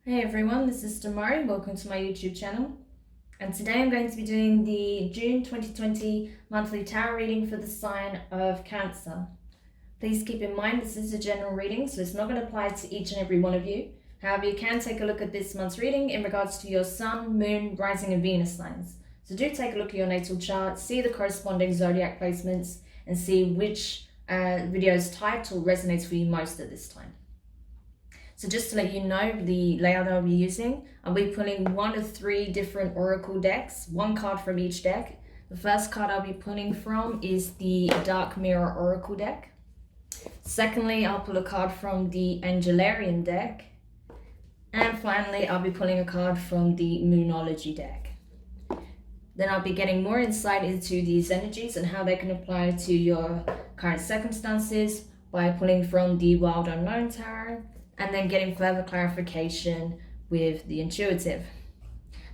Hey everyone, this is Demari. Welcome to my YouTube channel. And today I'm going to be doing the June 2020 monthly tarot reading for the sign of Cancer. Please keep in mind this is a general reading, so it's not going to apply to each and every one of you. However, you can take a look at this month's reading in regards to your Sun, Moon, Rising and Venus signs. So do take a look at your natal chart, see the corresponding zodiac placements, and see which video's title resonates for you most at this time. So just to let you know the layout I'll be using, I'll be pulling one of three different oracle decks, one card from each deck. The first card I'll be pulling from is the Dark Mirror Oracle deck. Secondly, I'll pull a card from the Angelarian deck. And finally, I'll be pulling a card from the Moonology deck. Then I'll be getting more insight into these energies and how they can apply to your current circumstances by pulling from the Wild Unknown Tarot, and then getting further clarification with the intuitive.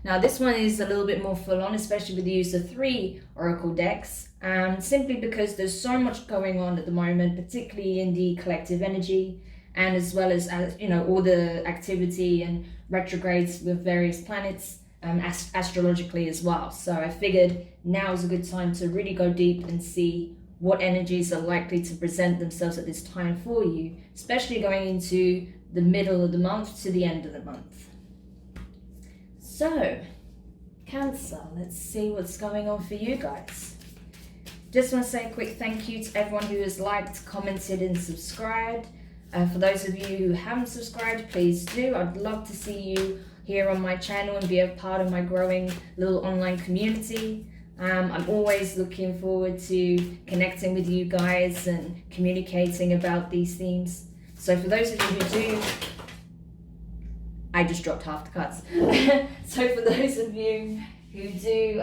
Now this one is a little bit more full on, especially with the use of three oracle decks, simply because there's so much going on at the moment, particularly in the collective energy, and as well as all the activity and retrogrades with various planets astrologically as well. So I figured now is a good time to really go deep and see what energies are likely to present themselves at this time for you, especially going into the middle of the month to the end of the month. So, Cancer, let's see what's going on for you guys. Just want to say a quick thank you to everyone who has liked, commented and subscribed. For those of you who haven't subscribed, please do. I'd love to see you here on my channel and be a part of my growing little online community. I'm always looking forward to connecting with you guys and communicating about these themes. So for those of you who do, I just dropped half the cards. So for those of you who do,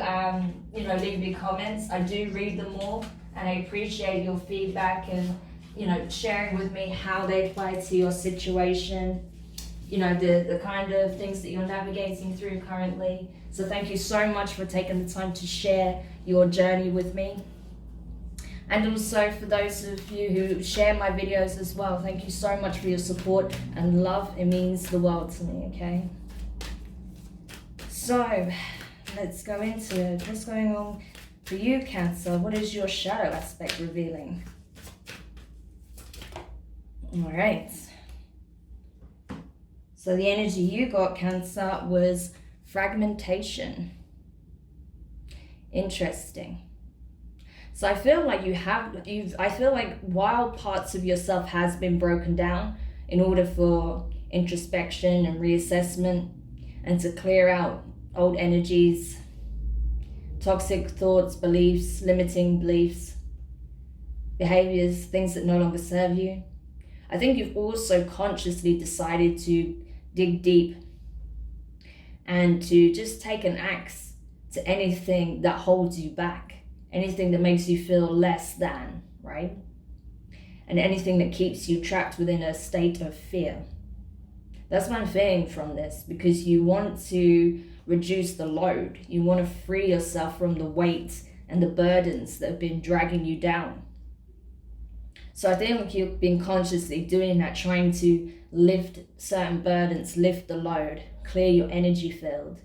leave me comments, I do read them all, and I appreciate your feedback and, sharing with me how they apply to your situation, the kind of things that you're navigating through currently. So thank you so much for taking the time to share your journey with me. And also for those of you who share my videos as well, thank you so much for your support and love. It means the world to me, okay? So let's go into it. What's going on for you, Cancer? What is your shadow aspect revealing? All right. So the energy you got, Cancer, was fragmentation. Interesting. So I feel like I feel like while parts of yourself has been broken down in order for introspection and reassessment and to clear out old energies, toxic thoughts, beliefs, limiting beliefs, behaviors, things that no longer serve you. I think you've also consciously decided to dig deep and to just take an axe to anything that holds you back, anything that makes you feel less than, right? And anything that keeps you trapped within a state of fear. That's what I'm feeling from this, because you want to reduce the load. You want to free yourself from the weight and the burdens that have been dragging you down. So I think you've been consciously doing that, trying to lift certain burdens, lift the load, clear your energy field.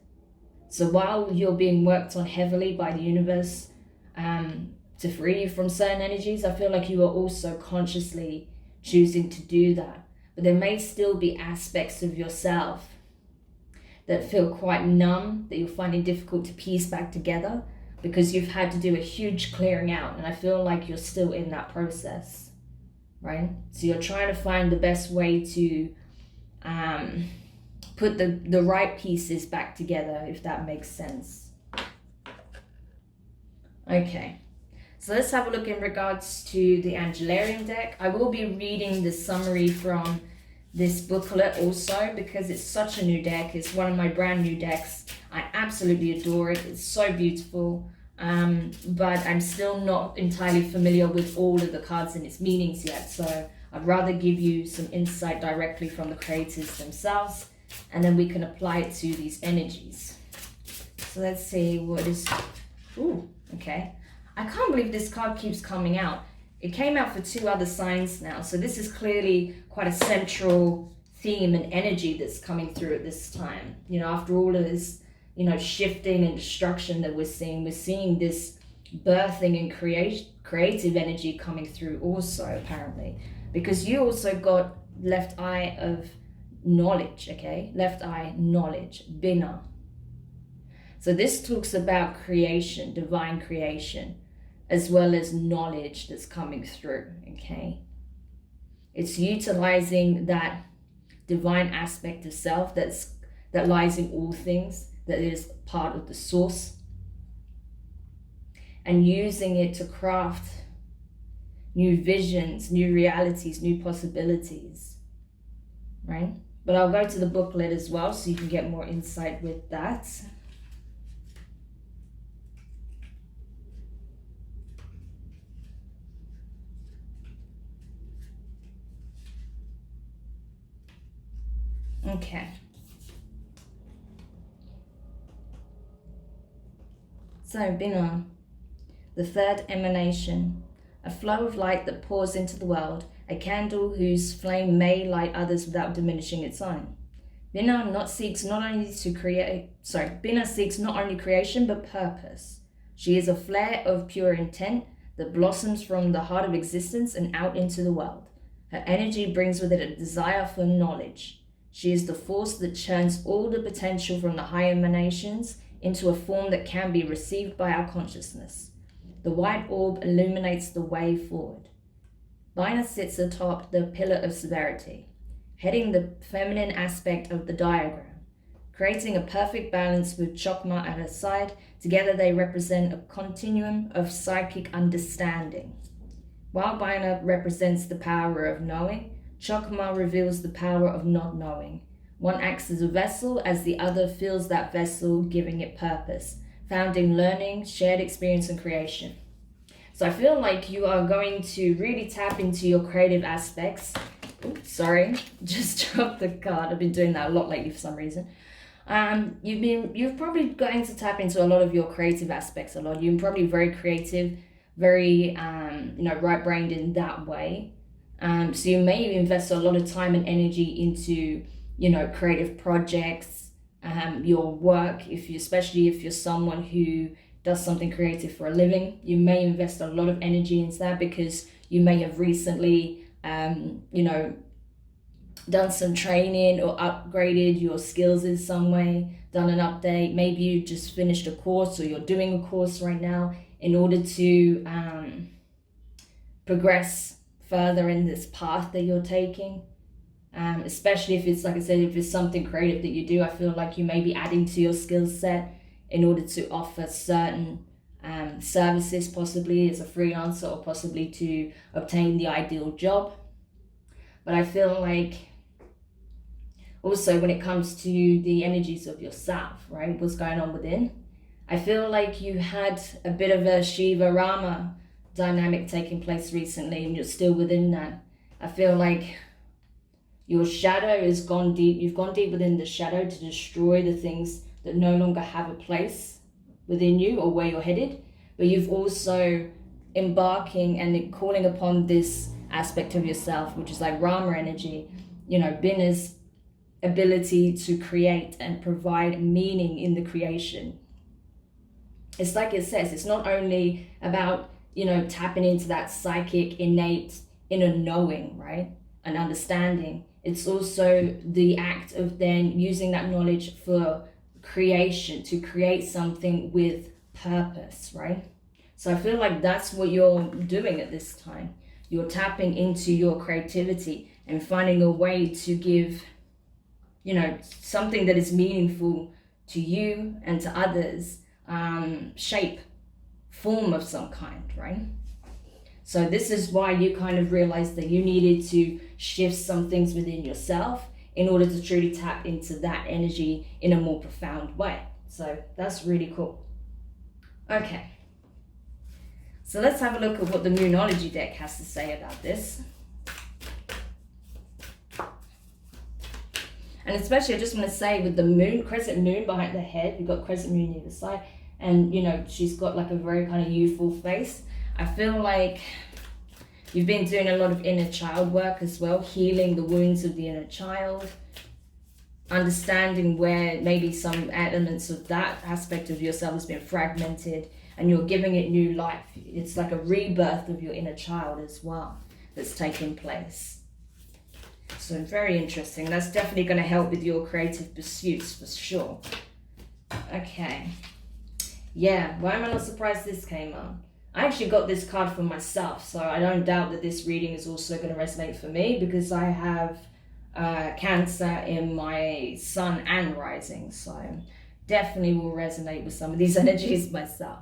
So while you're being worked on heavily by the universe to free you from certain energies, I feel like you are also consciously choosing to do that. But there may still be aspects of yourself that feel quite numb, that you're finding difficult to piece back together because you've had to do a huge clearing out. And I feel like you're still in that process. Right? So you're trying to find the best way to put the right pieces back together, if that makes sense. Okay, so let's have a look in regards to the Angelarian deck. I will be reading the summary from this booklet also because it's such a new deck. It's one of my brand new decks. I absolutely adore it. It's so beautiful. But I'm still not entirely familiar with all of the cards and its meanings yet, so I'd rather give you some insight directly from the creators themselves, and then we can apply it to these energies. So let's see what is... Ooh, okay. I can't believe this card keeps coming out. It came out for two other signs now, so this is clearly quite a central theme and energy that's coming through at this time. You know, after all of this, you know, shifting and destruction that we're seeing this birthing and creative energy coming through also, apparently, because you also got left eye of knowledge, okay? Left eye knowledge, bina. So this talks about creation, divine creation, as well as knowledge that's coming through, okay? It's utilizing that divine aspect of self that lies in all things, that is part of the source, and using it to craft new visions, new realities, new possibilities, right? But I'll go to the booklet as well so you can get more insight with that. Okay. So, Bina, the third emanation, a flow of light that pours into the world, a candle whose flame may light others without diminishing its own. Bina seeks not only creation but purpose. She is a flare of pure intent that blossoms from the heart of existence and out into the world. Her energy brings with it a desire for knowledge. She is the force that churns all the potential from the higher emanations into a form that can be received by our consciousness. The white orb illuminates the way forward. Bina sits atop the pillar of severity, heading the feminine aspect of the diagram, creating a perfect balance with Chokma at her side. Together they represent a continuum of psychic understanding. While Bina represents the power of knowing, Chokma reveals the power of not knowing. One acts as a vessel as the other fills that vessel, giving it purpose, found in learning, shared experience, and creation. So I feel like you are going to really tap into your creative aspects. Oops, sorry, just dropped the card. I've been doing that a lot lately for some reason. You're probably going to tap into a lot of your creative aspects a lot. You're probably very creative, very right-brained in that way. So you may invest a lot of time and energy into, creative projects, your work. Especially if you're someone who does something creative for a living, you may invest a lot of energy into that because you may have recently, done some training or upgraded your skills in some way, done an update. Maybe you just finished a course or you're doing a course right now in order to progress further in this path that you're taking. Especially if it's, like I said, if it's something creative that you do, I feel like you may be adding to your skill set in order to offer certain services, possibly as a freelancer or possibly to obtain the ideal job. But I feel like also when it comes to the energies of yourself, right, what's going on within, I feel like you had a bit of a Shiva Rama dynamic taking place recently and you're still within that. I feel like your shadow has gone deep. You've gone deep within the shadow to destroy the things that no longer have a place within you or where you're headed. But you've also embarking and calling upon this aspect of yourself, which is like Rama energy, Bina's ability to create and provide meaning in the creation. It's like it says, it's not only about, tapping into that psychic, innate, inner knowing, right? And understanding. It's also the act of then using that knowledge for creation, to create something with purpose, right? So I feel like that's what you're doing at this time. You're tapping into your creativity and finding a way to give, something that is meaningful to you and to others, shape, form of some kind, right? So this is why you kind of realized that you needed to shift some things within yourself in order to truly tap into that energy in a more profound way. So that's really cool. Okay. So let's have a look at what the Moonology deck has to say about this. And especially I just want to say with the moon, crescent moon behind the head, we've got crescent moon either side, and she's got like a very kind of youthful face. I feel like You've been doing a lot of inner child work as well, healing the wounds of the inner child, understanding where maybe some elements of that aspect of yourself has been fragmented, and you're giving it new life. It's like a rebirth of your inner child as well that's taking place. So very interesting. That's definitely going to help with your creative pursuits for sure. Okay. Yeah, why am I not surprised this came up? I actually got this card for myself, so I don't doubt that this reading is also going to resonate for me, because I have Cancer in my sun and rising, so definitely will resonate with some of these energies myself.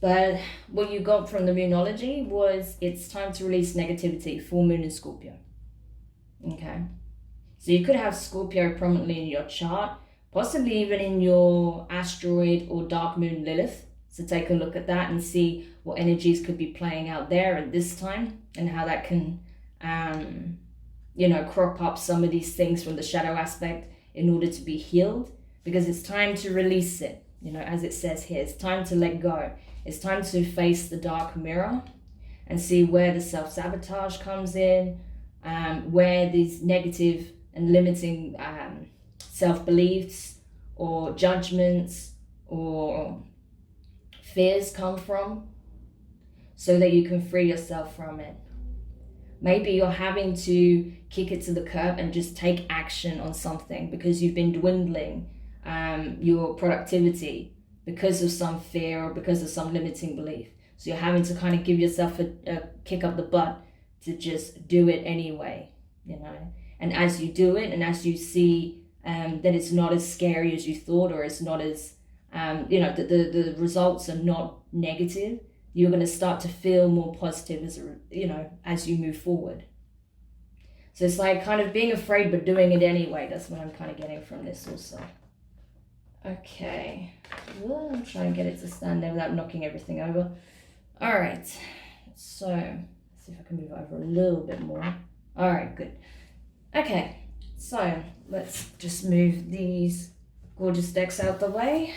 But what you got from the Moonology was it's time to release negativity, full moon in Scorpio. Okay, so you could have Scorpio prominently in your chart, possibly even in your asteroid or dark moon Lilith. So take a look at that and see what energies could be playing out there at this time, and how that can, crop up some of these things from the shadow aspect in order to be healed, because it's time to release it. As it says here, it's time to let go. It's time to face the dark mirror and see where the self-sabotage comes in, where these negative and limiting self-beliefs or judgments or fears come from, so that you can free yourself from it. Maybe you're having to kick it to the curb and just take action on something because you've been dwindling your productivity because of some fear or because of some limiting belief. So you're having to kind of give yourself a kick up the butt to just do it anyway, And as you do it, and as you see that it's not as scary as you thought, or it's not as, the results are not negative, you're going to start to feel more positive as you move forward. So it's like kind of being afraid but doing it anyway. That's what I'm kind of getting from this also. Okay, I'm trying to get it to stand there without knocking everything over. All right, so let's see if I can move over a little bit more. All right, good. Okay, so let's just move these gorgeous decks out the way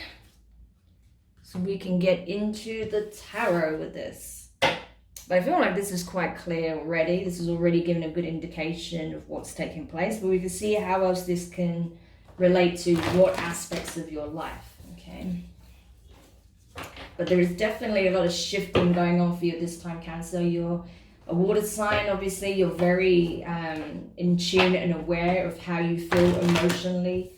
so we can get into the tarot with this. But I feel like this is quite clear already. This is already giving a good indication of what's taking place, but we can see how else this can relate to what aspects of your life, okay? But there is definitely a lot of shifting going on for you this time, Cancer. You're a water sign, obviously. You're very in tune and aware of how you feel emotionally,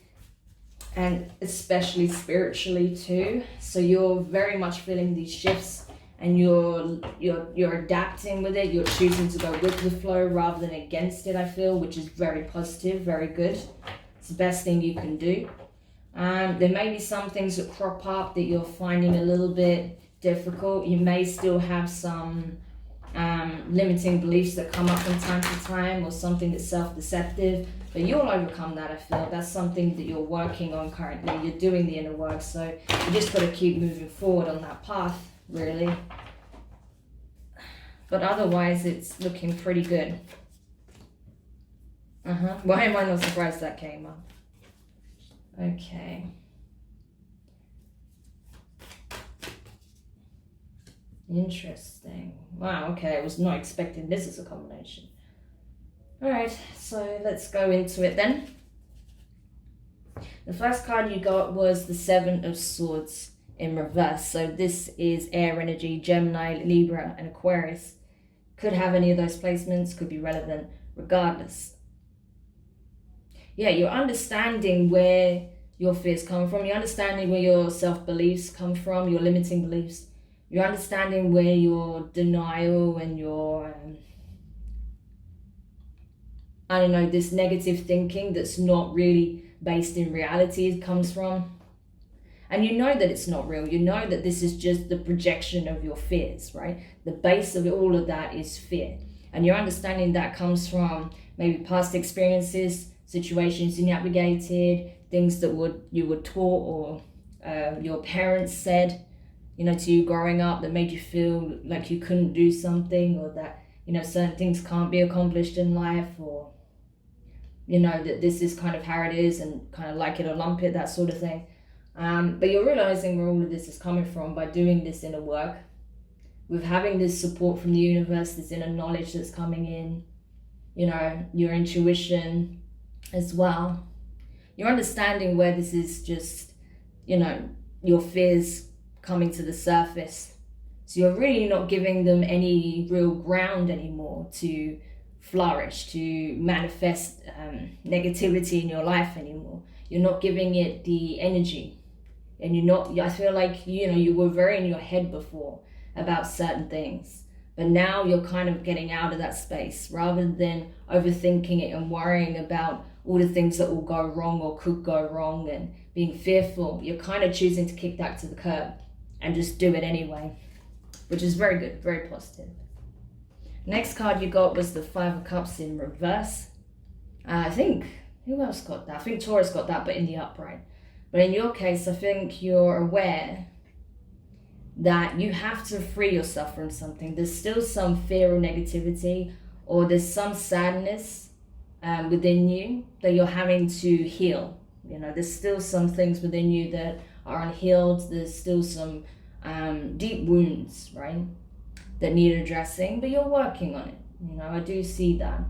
and especially spiritually too. So you're very much feeling these shifts, and you're adapting with it. You're choosing to go with the flow rather than against it, I feel, which is very positive, very good. It's the best thing you can do. There may be some things that crop up that you're finding a little bit difficult. You may still have some limiting beliefs that come up from time to time, or something that's self-deceptive, but you'll overcome that, I feel. That's something that you're working on currently. You're doing the inner work, so you just got to keep moving forward on that path, really. But otherwise, it's looking pretty good. Why am I not surprised that came up? Okay. Interesting. Wow, okay, I was not expecting this as a combination. Alright, so let's go into it then. The first card you got was the Seven of Swords in reverse. So this is air energy, Gemini, Libra, and Aquarius. Could have any of those placements, could be relevant regardless. Yeah, you're understanding where your fears come from. You're understanding where your self-beliefs come from, your limiting beliefs. You're understanding where your denial and your, this negative thinking that's not really based in reality comes from. And you know that it's not real. You know that this is just the projection of your fears, right? The base of all of that is fear. And you're understanding that comes from maybe past experiences, situations you navigated, things that you were taught, or your parents said, to you growing up, that made you feel like you couldn't do something, or that, certain things can't be accomplished in life, or, that this is kind of how it is, and kind of like it or lump it, that sort of thing. But you're realizing where all of this is coming from by doing this inner work. with having this support from the universe, this inner knowledge that's coming in, you know, your intuition as well. You're understanding where this is just, you know, your fears coming to the surface. So you're really not giving them any real ground anymore to flourish, to manifest negativity in your life anymore. You're not giving it the energy. And you're not, I feel like, you know, you were very in your head before about certain things. But now you're kind of getting out of that space rather than overthinking it and worrying about all the things that will go wrong or could go wrong and being fearful. You're kind of choosing to kick that to the curb and just do it anyway, which is very good, very positive. Next card you got was the Five of Cups in reverse. I think, who else got that? I think Taurus got that, but in the upright. But in your case, I think you're aware that you have to free yourself from something. There's still some fear or negativity, or there's some sadness within you that you're having to heal. You know, there's still some things within you that are unhealed. There's still some deep wounds, right, that need addressing, but you're working on it. You know, I do see that.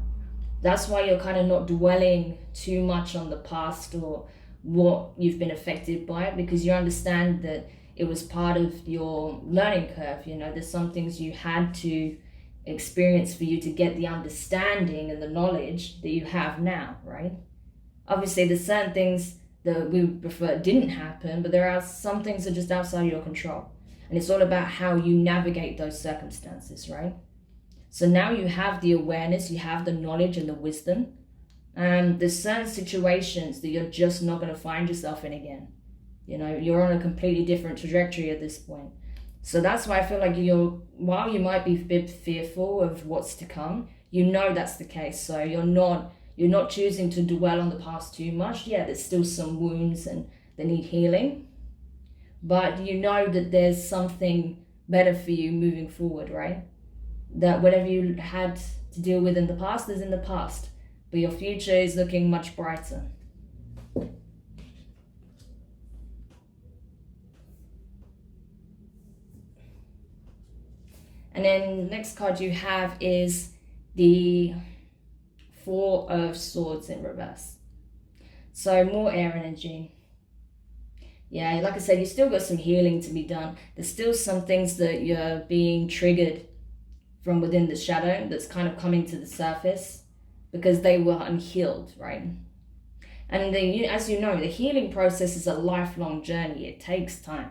That's why you're kind of not dwelling too much on the past or what you've been affected by it, because you understand that it was part of your learning curve. You know, there's some things you had to experience for you to get the understanding and the knowledge that you have now, right? Obviously, there's certain things that we would prefer didn't happen, but there are some things that are just outside your control. And it's all about how you navigate those circumstances, right? So now you have the awareness, you have the knowledge and the wisdom. And there's certain situations that you're just not going to find yourself in again. You know, you're on a completely different trajectory at this point. So that's why I feel like while you might be a bit fearful of what's to come, you know that's the case. So you're not choosing to dwell on the past too much. Yeah, there's still some wounds and they need healing. But you know that there's something better for you moving forward, right? That whatever you had to deal with in the past is in the past. But your future is looking much brighter. And then next card you have is the Four of Swords in reverse. So more air energy. Yeah, like I said, you still got some healing to be done. There's still some things that you're being triggered from within the shadow that's kind of coming to the surface because they were unhealed, right? And as you know, the healing process is a lifelong journey. It takes time.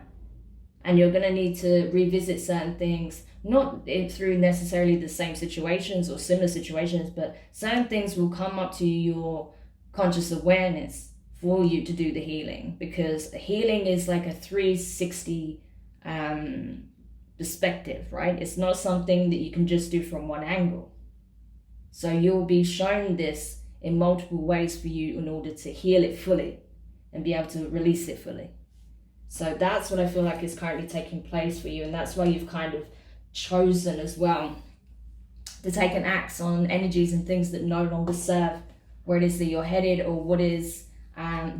And you're going to need to revisit certain things, not through necessarily the same situations or similar situations, but certain things will come up to your conscious awareness for you to do the healing, because healing is like a 360 perspective, right? It's not something that you can just do from one angle. So you'll be shown this in multiple ways for you in order to heal it fully and be able to release it fully. So that's what I feel like is currently taking place for you, and that's why you've kind of chosen as well to take an axe on energies and things that no longer serve where it is that you're headed, or what is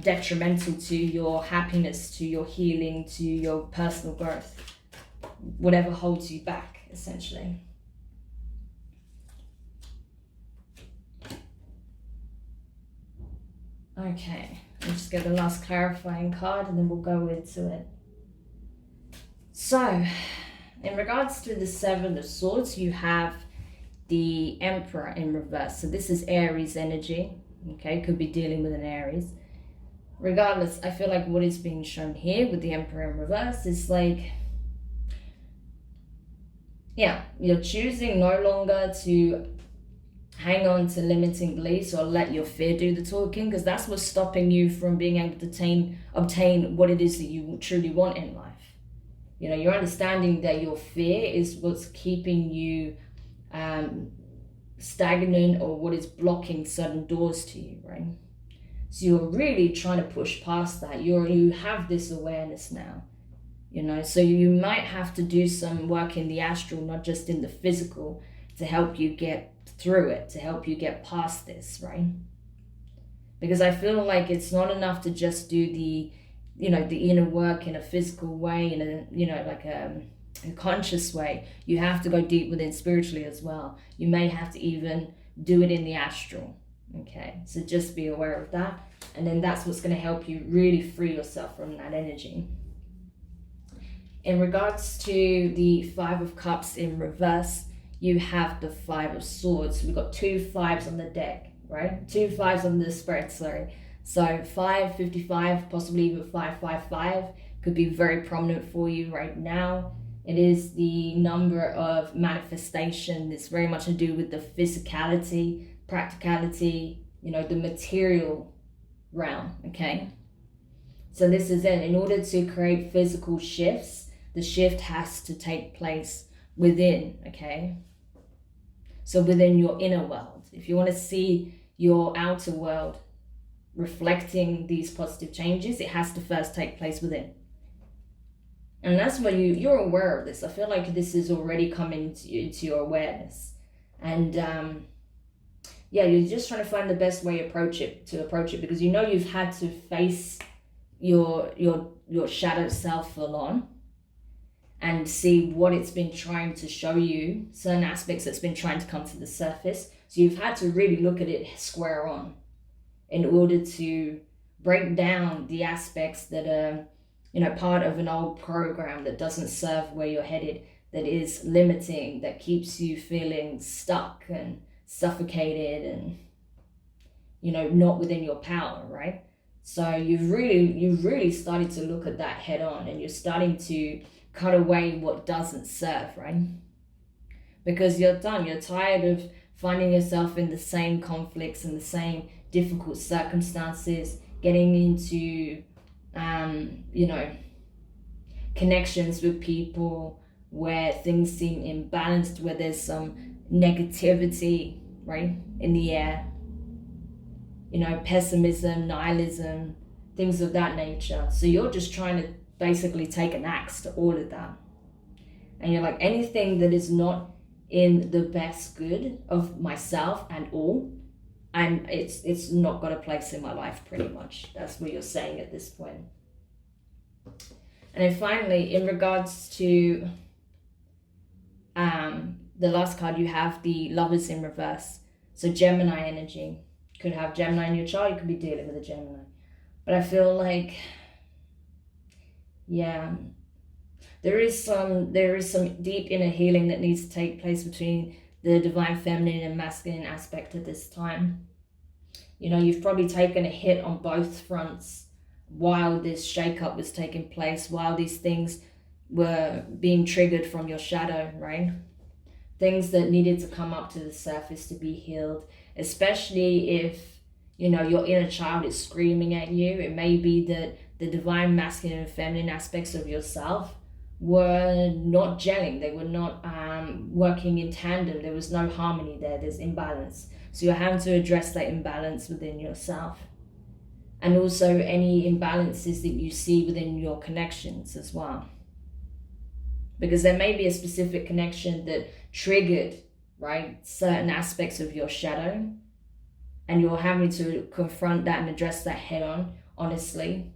detrimental to your happiness, to your healing, to your personal growth, whatever holds you back, essentially. Okay, let's just get the last clarifying card and then we'll go into it. So, in regards to the Seven of Swords, you have the Emperor in reverse. So this is Aries energy, okay? Could be dealing with an Aries. Regardless, I feel like what is being shown here with the Emperor in reverse is like, yeah, you're choosing no longer to hang on to limiting beliefs or let your fear do the talking, because that's what's stopping you from being able to obtain what it is that you truly want in life. You know, you're understanding that your fear is what's keeping you stagnant, or what is blocking certain doors to you, right? So you're really trying to push past that. You have this awareness now, you know, so you might have to do some work in the astral, not just in the physical, to help you get through it, to help you get past this, right? Because I feel like it's not enough to just do the, you know, the inner work in a physical way, in a, you know, like conscious way. You have to go deep within spiritually as well. You may have to even do it in the astral. Okay, so just be aware of that. And then that's what's going to help you really free yourself from that energy. In regards to the Five of Cups in reverse, you have the Five of Swords. We've got 2 5s on the deck, right? 2 5s on the spread, sorry. So 5, 55, possibly even 555 could be very prominent for you right now. It is the number of manifestation. It's very much to do with the physicality, practicality, you know, the material realm, okay? So this is it. In order to create physical shifts, the shift has to take place within, okay? So within your inner world. If you want to see your outer world reflecting these positive changes, it has to first take place within. And that's why you're aware of this. I feel like this is already coming into your awareness. And yeah, you're just trying to find the best way to approach it, because you know you've had to face your shadow self full on and see what it's been trying to show you, certain aspects that's been trying to come to the surface. So you've had to really look at it square on in order to break down the aspects that are, you know, part of an old program that doesn't serve where you're headed, that is limiting, that keeps you feeling stuck and suffocated and, you know, not within your power, right? So you've really started to look at that head on, and you're starting to cut away what doesn't serve, right? Because you're done. You're tired of finding yourself in the same conflicts and the same difficult circumstances, getting into, you know, connections with people where things seem imbalanced, where there's some negativity, right, in the air. You know, pessimism, nihilism, things of that nature. So you're just trying to basically take an axe to all of that. And you're like, anything that is not in the best good of myself and all, and it's not got a place in my life, pretty much. That's what you're saying at this point. And then finally, in regards to the last card, you have the Lovers in reverse. So Gemini energy. Could have Gemini in your chart, you could be dealing with a Gemini. But I feel like, yeah, there is some deep inner healing that needs to take place between the divine feminine and masculine aspect at this time. You know, you've probably taken a hit on both fronts while this shakeup was taking place, while these things were being triggered from your shadow, right? Things that needed to come up to the surface to be healed, especially if, you know, your inner child is screaming at you. It may be that the divine masculine and feminine aspects of yourself were not gelling. They were not working in tandem. There was no harmony there. There's imbalance. So you're having to address that imbalance within yourself. And also any imbalances that you see within your connections as well. Because there may be a specific connection that triggered, right, certain aspects of your shadow, and you're having to confront that and address that head on, honestly,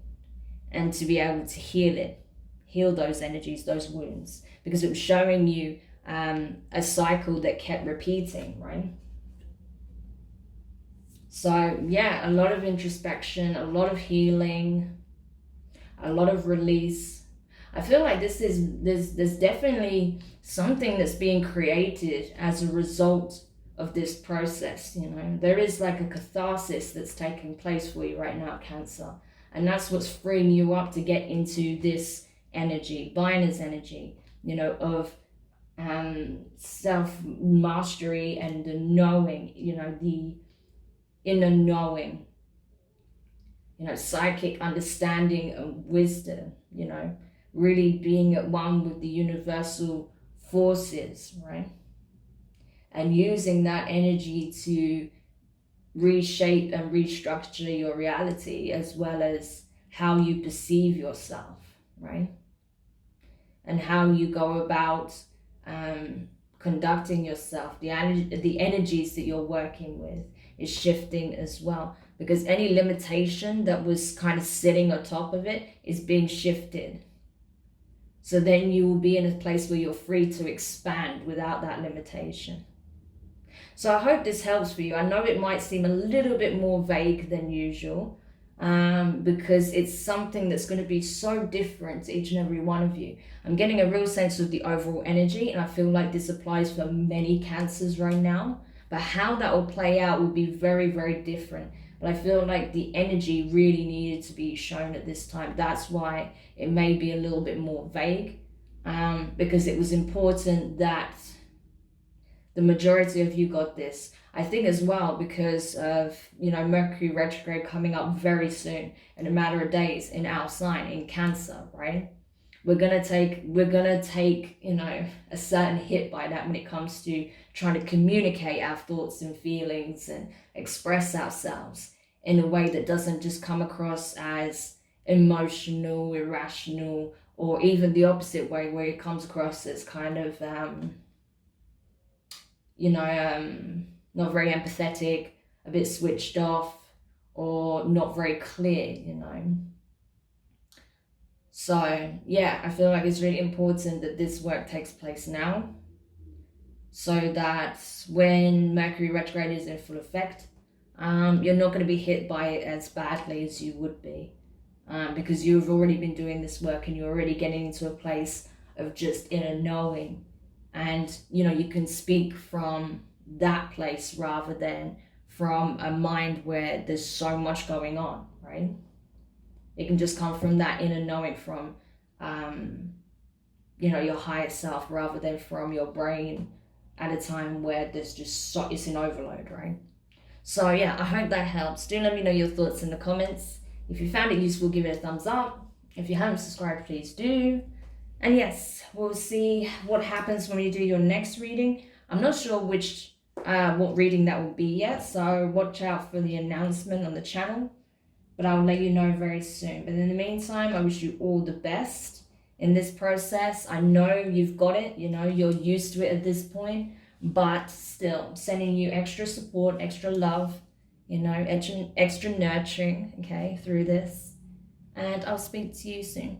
and to be able to heal those energies, those wounds, because it was showing you a cycle that kept repeating, right? So yeah, a lot of introspection, a lot of healing, a lot of release. I feel like there's definitely something that's being created as a result of this process. You know, there is like a catharsis that's taking place for you right now, Cancer, and that's what's freeing you up to get into this energy, Binder's energy, you know, of self mastery and the knowing, you know, the inner knowing, you know, psychic understanding and wisdom, you know, really being at one with the universal forces, right? And using that energy to reshape and restructure your reality, as well as how you perceive yourself, right? And how you go about conducting yourself. The energies that you're working with is shifting as well, because any limitation that was kind of sitting on top of it is being shifted. So then you will be in a place where you're free to expand without that limitation. So I hope this helps for you. I know it might seem a little bit more vague than usual, because it's something that's going to be so different to each and every one of you. I'm getting a real sense of the overall energy, and I feel like this applies for many cancers right now. But how that will play out will be very, very different. But I feel like the energy really needed to be shown at this time. That's why it may be a little bit more vague, because it was important that the majority of you got this. I think as well because of, Mercury retrograde coming up very soon in a matter of days in our sign, in Cancer, right? We're gonna take, a certain hit by that when it comes to trying to communicate our thoughts and feelings and express ourselves in a way that doesn't just come across as emotional, irrational, or even the opposite way where it comes across as kind of not very empathetic, a bit switched off, or not very clear, So yeah, I feel like it's really important that this work takes place now, so that when Mercury retrograde is in full effect, you're not going to be hit by it as badly as you would be, because you've already been doing this work and you're already getting into a place of just inner knowing. And, you can speak from that place rather than from a mind where there's so much going on, right? It can just come from that inner knowing from, your higher self rather than from your brain at a time where there's just it's in overload, right? So yeah, I hope that helps. Do let me know your thoughts in the comments. If you found it useful, give it a thumbs up. If you haven't subscribed, please do. And yes, we'll see what happens when you do your next reading. I'm not sure what reading that will be yet, so watch out for the announcement on the channel. But I'll let you know very soon. But in the meantime, I wish you all the best in this process. I know you've got it, you're used to it at this point, but still sending you extra support, extra love, extra nurturing, okay, through this. And I'll speak to you soon.